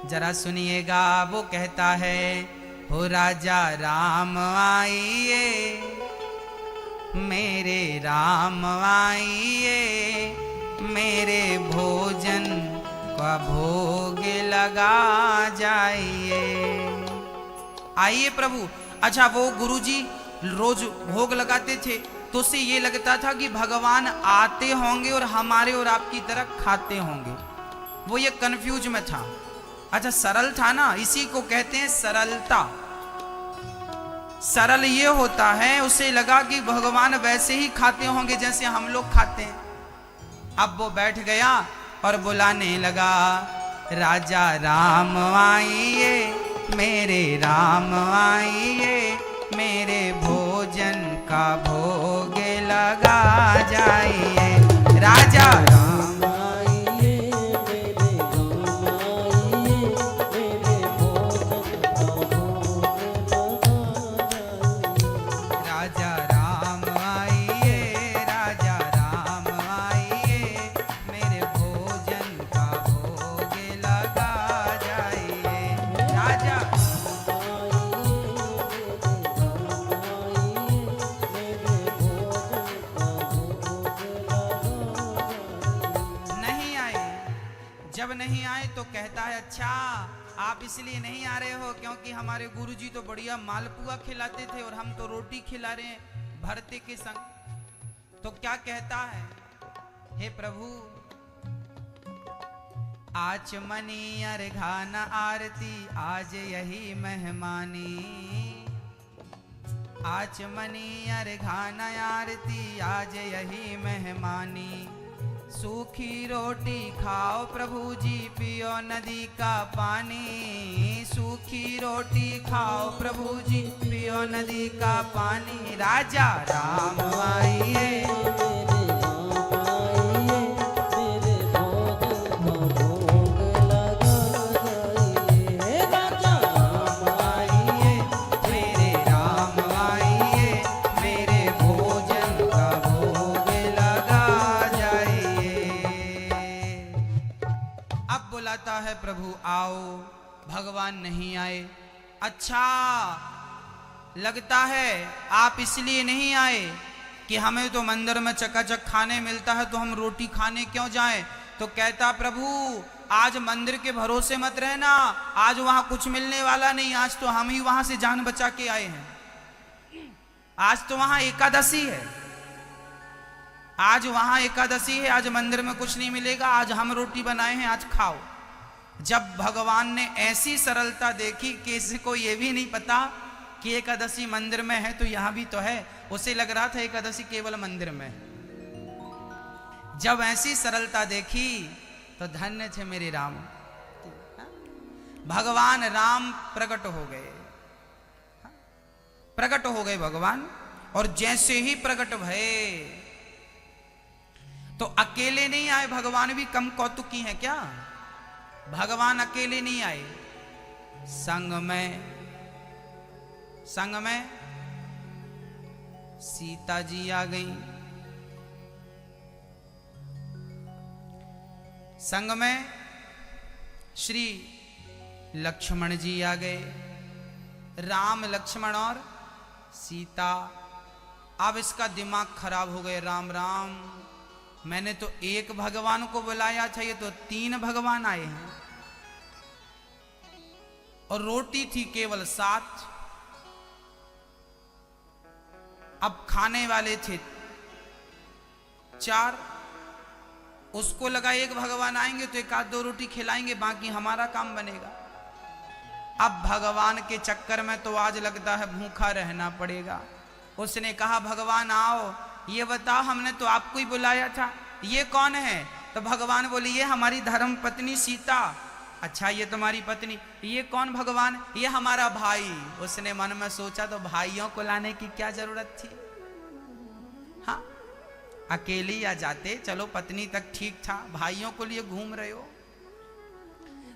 जरा सुनिएगा, वो कहता है, हो राजा राम आइए, मेरे राम आइए, मेरे भोजन का भोग लगा जाइए। आइए प्रभु। अच्छा, वो गुरुजी रोज भोग लगाते थे तो उससे ये लगता था कि भगवान आते होंगे और हमारे और आपकी तरह खाते होंगे। वो ये कंफ्यूज में था। अच्छा, सरल था ना, इसी को कहते हैं सरलता। सरल ये होता है, उसे लगा कि भगवान वैसे ही खाते होंगे जैसे हम लोग खाते हैं। अब वो बैठ गया और बुलाने लगा, राजा राम आइए, मेरे राम आइए, मेरे भोजन का भोग लगा जाइए। राजा राम आइए, मेरे राम आइए, मेरे भोजन का भोग लगा जाइए। राजा राम आइए, राजा राम आइए, मेरे भोजन का भोग लगा जाइए। राजा नहीं आए। जब नहीं आए तो कहता है, अच्छा आप इसलिए नहीं आ रहे हो क्योंकि हमारे गुरुजी तो बढ़िया मालपुआ खिलाते थे और हम तो रोटी खिला रहे हैं भरते के संग। तो क्या कहता है, हे प्रभु, आचमनी अर्घान आरती आज यही मेहमानी, आचमनी अर्घान आरती आज यही मेहमानी। सूखी रोटी खाओ प्रभु जी, पियो नदी का पानी, सूखी रोटी खाओ प्रभु जी, पियो नदी का पानी। राजा राम आइए, है प्रभु आओ। भगवान नहीं आए। अच्छा, लगता है आप इसलिए नहीं आए कि हमें तो मंदिर में चकाचक खाने मिलता है तो हम रोटी खाने क्यों जाएं। तो कहता, प्रभु आज मंदिर के भरोसे मत रहना, आज वहां कुछ मिलने वाला नहीं, आज तो हम ही वहां से जान बचा के आए हैं। आज तो वहां एकादशी है, आज वहां एकादशी है, आज मंदिर में कुछ नहीं मिलेगा, आज हम रोटी बनाए हैं, आज खाओ। जब भगवान ने ऐसी सरलता देखी कि किसी को यह भी नहीं पता कि एकादशी मंदिर में है तो यहां भी तो है, उसे लग रहा था एकादशी केवल मंदिर में। जब ऐसी सरलता देखी तो धन्य थे मेरे राम। भगवान राम प्रकट हो गए, प्रकट हो गए भगवान। और जैसे ही प्रकट भये तो अकेले नहीं आए। भगवान भी कम कौतुकी हैं क्या? भगवान अकेले नहीं आए, संग में सीता जी आ गई, संग में श्री लक्ष्मण जी आ गए। राम, लक्ष्मण और सीता। अब इसका दिमाग खराब हो गए। राम राम, मैंने तो एक भगवान को बुलाया था, ये तो 3 भगवान आए हैं। और रोटी थी केवल 7। अब खाने वाले थे 4। उसको लगा एक भगवान आएंगे तो 1-2 रोटी खिलाएंगे, बाकी हमारा काम बनेगा। अब भगवान के चक्कर में तो आज लगता है भूखा रहना पड़ेगा। उसने कहा, भगवान आओ, ये बताओ, हमने तो आपको ही बुलाया था, ये कौन है? तो भगवान बोले, ये हमारी धर्म पत्नी सीता। अच्छा, ये तुम्हारी पत्नी, ये कौन भगवान? ये हमारा भाई। उसने मन में सोचा, तो भाइयों को लाने की क्या जरूरत थी? हाँ, अकेली आ जाते, चलो पत्नी तक ठीक था, भाइयों को लिए घूम रहे हो।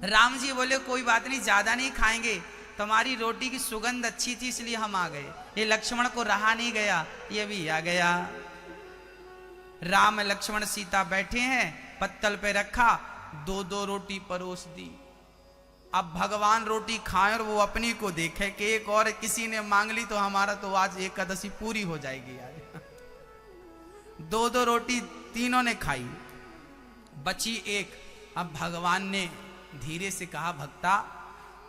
राम जी बोले, कोई बात नहीं, ज्यादा नहीं खाएंगे, तुम्हारी रोटी की सुगंध अच्छी थी इसलिए हम आ गए। ये लक्ष्मण को रहा नहीं गया, ये भी आ गया। राम, लक्ष्मण, सीता बैठे हैं, पत्तल पे रखा, 2-2 रोटी परोस दी। अब भगवान रोटी खाएं और वो अपनी को देखे कि एक और किसी ने मांग ली तो हमारा तो आज एकादशी पूरी हो जाएगी यार। दो दो रोटी तीनों ने खाई, बची एक। अब भगवान ने धीरे से कहा, भक्ता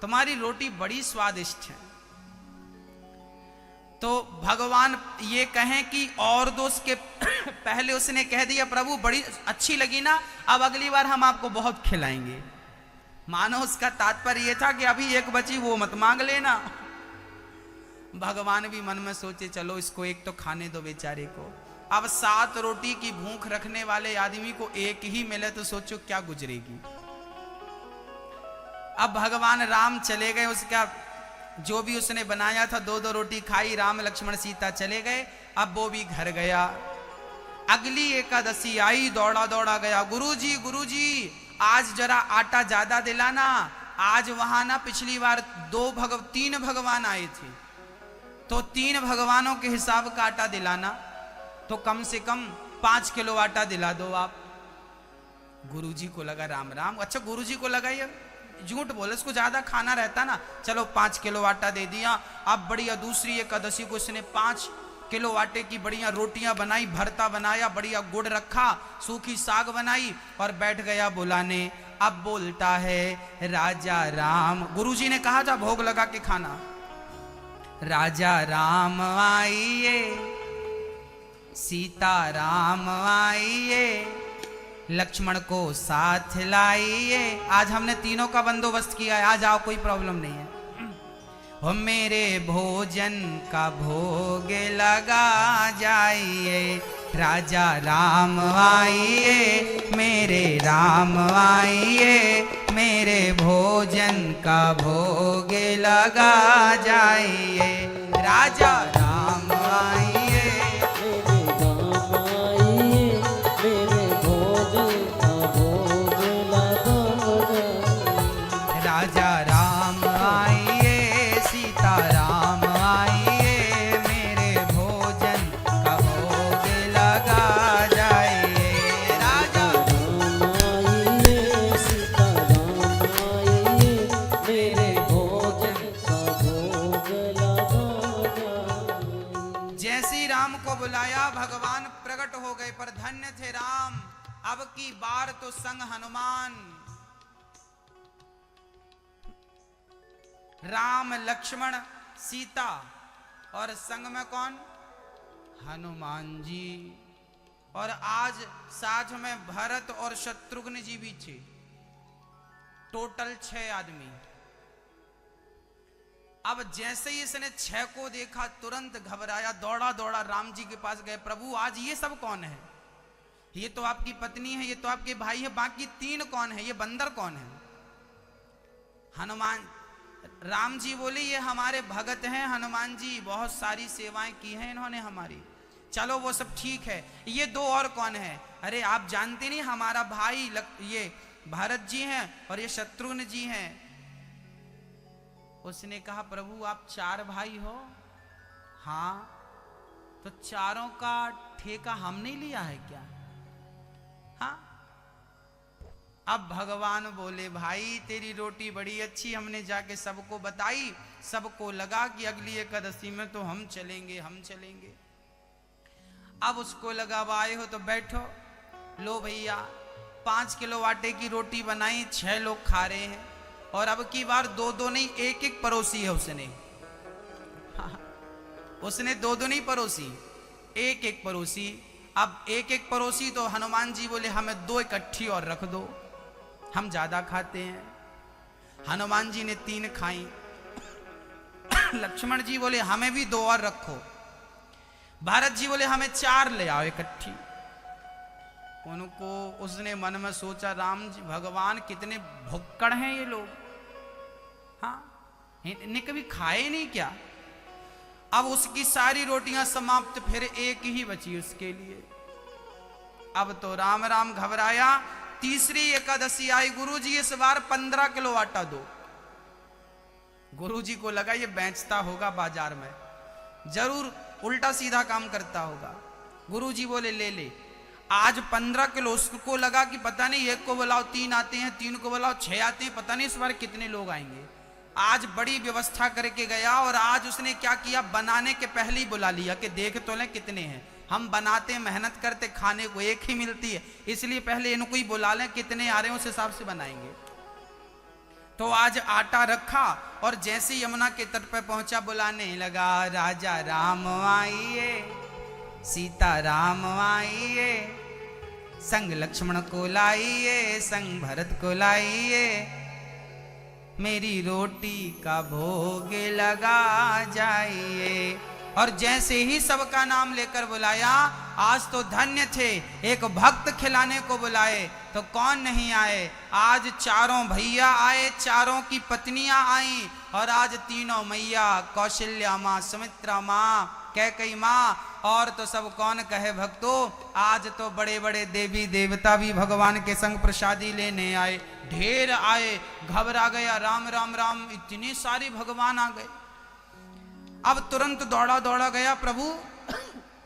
तुम्हारी रोटी बड़ी स्वादिष्ट है। तो भगवान ये कहें कि और दो के पहले उसने कह दिया, प्रभु बड़ी अच्छी लगी ना, अब अगली बार हम आपको बहुत खिलाएंगे। मानो उसका तात्पर्य यह था कि अभी एक बची वो मत मांग लेना। भगवान भी मन में सोचे चलो इसको एक तो खाने दो बेचारे को। अब 7 रोटी की भूख रखने वाले आदमी को एक ही मिले तो सोचो क्या गुजरेगी। अब भगवान राम चले गए, उसका जो भी उसने बनाया था 2-2 रोटी खाई, राम लक्ष्मण सीता चले गए। अब वो भी घर गया। अगली एकादशी आई, दौड़ा दौड़ा गया, गुरुजी आज जरा आटा ज्यादा दिलाना, आज वहां ना पिछली बार 3 भगवान आए थे तो 3 भगवानों के हिसाब का आटा दिलाना, तो कम से कम 5 किलो आटा दिला दो आप। गुरुजी को लगा राम राम, अच्छा गुरुजी को लगा ये झूठ बोले, इसको ज्यादा खाना रहता ना, चलो 5 किलो आटा दे दिया। अब बढ़िया दूसरी एकादशी को इसने 5 किलो आटे की बढ़िया रोटियां बनाई, भरता बनाया, बढ़िया गुड़ रखा, सूखी साग बनाई और बैठ गया बुलाने। अब बोलता है राजा राम, गुरुजी ने कहा था भोग लगा के खाना, राजा राम आइए, सीता राम आइए, लक्ष्मण को साथ लाइए। आज हमने तीनों का बंदोबस्त किया है, आज आओ कोई प्रॉब्लम नहीं है। हो मेरे भोजन का भोग लगा जाइए, राजा राम आइए, मेरे राम आइए, मेरे भोजन का भोग लगा जाइए, राजा राम आइए, राजा राम आइए, सीता राम आइए, मेरे भोजन का भोग लगा जाइए, राजा राम आइए, सीता राम आइए, मेरे भोजन का भोग लगा जाइए। जैसे राम को बुलाया भगवान प्रकट हो गए, पर धन्य थे राम, अब की बार तो संग हनुमान। राम लक्ष्मण सीता और संग में कौन? हनुमान जी। और आज साथ में भरत और शत्रुघ्न जी भी थे, टोटल 6 आदमी। अब जैसे ही इसने 6 को देखा तुरंत घबराया, दौड़ा दौड़ा राम जी के पास गए, प्रभु आज ये सब कौन है? ये तो आपकी पत्नी है, ये तो आपके भाई है, बाकी 3 कौन है? ये बंदर कौन है? हनुमान राम जी बोले ये हमारे भगत हैं, हनुमान जी बहुत सारी सेवाएं की हैं इन्होंने हमारी, चलो वो सब ठीक है। ये 2 और कौन है? अरे आप जानते नहीं हमारा भाई ये भरत जी हैं और ये शत्रुघ्न जी हैं। उसने कहा प्रभु आप 4 भाई हो? हाँ। तो चारों का ठेका हमने लिया है क्या? हाँ। अब भगवान बोले भाई तेरी रोटी बड़ी अच्छी, हमने जाके सबको बताई, सबको लगा कि अगली एकादशी में तो हम चलेंगे, हम चलेंगे। अब उसको लगा अब आए हो तो बैठो, लो भैया 5 किलो आटे की रोटी बनाई, 6 लोग खा रहे हैं, और अब की बार 2-2 नहीं 1-1 परोसी है उसने। उसने 2-2 नहीं परोसी, 1-1 परोसी। अब 1-1 परोसी तो हनुमान जी बोले हमें 2 इकट्ठी और रख दो, हम ज्यादा खाते हैं। हनुमान जी ने 3 खाई। लक्ष्मण जी बोले हमें भी 2 और रखो। भरत जी बोले हमें 4 ले आओ इकट्ठी। उनको उसने मन में सोचा राम जी भगवान कितने भुक्कड़ हैं ये लोग, हाँ इन्हें कभी खाए नहीं क्या? अब उसकी सारी रोटियां समाप्त, फिर 1 ही बची उसके लिए। अब तो राम राम घबराया। तीसरी एकादशी आई, गुरुजी इस बार 15 किलो आटा दो। गुरुजी को लगा ये बेचता होगा बाजार में, जरूर उल्टा सीधा काम करता होगा। गुरुजी बोले ले ले। आज 15 किलो, उसको लगा कि पता नहीं एक को बुलाओ 3 आते हैं, 3 को बुलाओ 6 आते हैं, पता नहीं इस बार कितने लोग आएंगे। आज बड़ी व्यवस्था करके गया और आज उसने क्या किया, बनाने के पहले ही बुला लिया कि देख तो लें कितने हैं। हम बनाते मेहनत करते, खाने को एक ही मिलती है, इसलिए पहले इनको ही बुला लें, कितने आ रहे हैं उस हिसाब से बनाएंगे। तो आज आटा रखा और जैसे यमुना के तट पर पहुंचा बुलाने लगा, राजा राम आइए, सीता राम आइए, संग लक्ष्मण को लाइए, संग भरत को लाइए, मेरी रोटी का भोग लगा जाइए। और जैसे ही सबका नाम लेकर बुलाया, आज तो धन्य थे, एक भक्त खिलाने को बुलाए तो कौन नहीं आए। आज चारों भैया आए, चारों की पत्नियां आई, और आज तीनों मैया, कौशल्या माँ, सुमित्रा माँ, कैकेयी माँ, और तो सब कौन कहे भक्तों, आज तो बड़े बड़े देवी देवता भी भगवान के संग प्रसादी लेने आए, ढेर आए। घबरा गया, राम राम राम, इतने सारे भगवान आ गए। अब तुरंत दौड़ा दौड़ा गया, प्रभु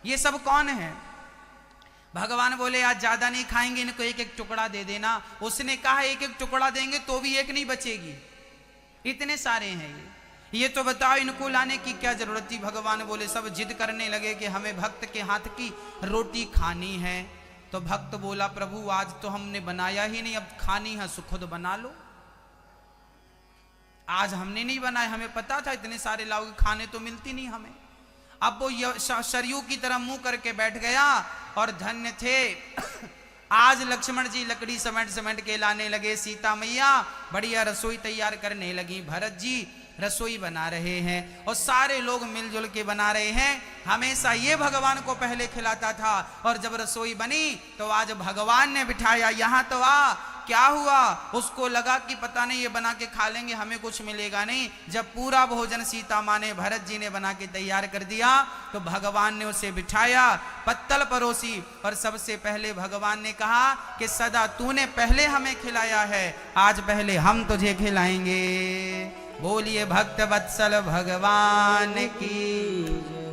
ये सब कौन है। भगवान बोले आज ज्यादा नहीं खाएंगे, इनको एक एक टुकड़ा दे देना। उसने कहा एक एक टुकड़ा देंगे तो भी एक नहीं बचेगी, इतने सारे हैं ये तो बताओ इनको लाने की क्या जरूरत थी। भगवान बोले, सब जिद करने लगे कि हमें भक्त के हाथ की रोटी खानी है। तो भक्त बोला, प्रभु आज तो हमने बनाया ही नहीं, अब खानी है सो खुद बना लो। आज हमने नहीं बनाया, हमें पता था इतने सारे लाओगे, खाने तो मिलती नहीं हमें। अब वो सरयू की तरह मुंह करके बैठ गया और धन्य थे। आज लक्ष्मण जी लकड़ी समेट समेट के लाने लगे, सीता मैया बढ़िया रसोई तैयार करने लगी, भरत जी रसोई बना रहे हैं, और सारे लोग मिलजुल के बना रहे हैं। हमेशा ये भगवान को पहले खिलाता था, और जब रसोई बनी तो आज भगवान ने बिठाया, यहाँ तो आ। क्या हुआ, उसको लगा कि पता नहीं ये बना के खा लेंगे, हमें कुछ मिलेगा नहीं। जब पूरा भोजन सीता माँ ने, भरत जी ने बना के तैयार कर दिया, तो भगवान ने उसे बिठाया, पत्तल परोसी, और सबसे पहले भगवान ने कहा कि सदा तूने पहले हमें खिलाया है, आज पहले हम तुझे खिलाएंगे। बोलिए भक्त वत्सल भगवान की।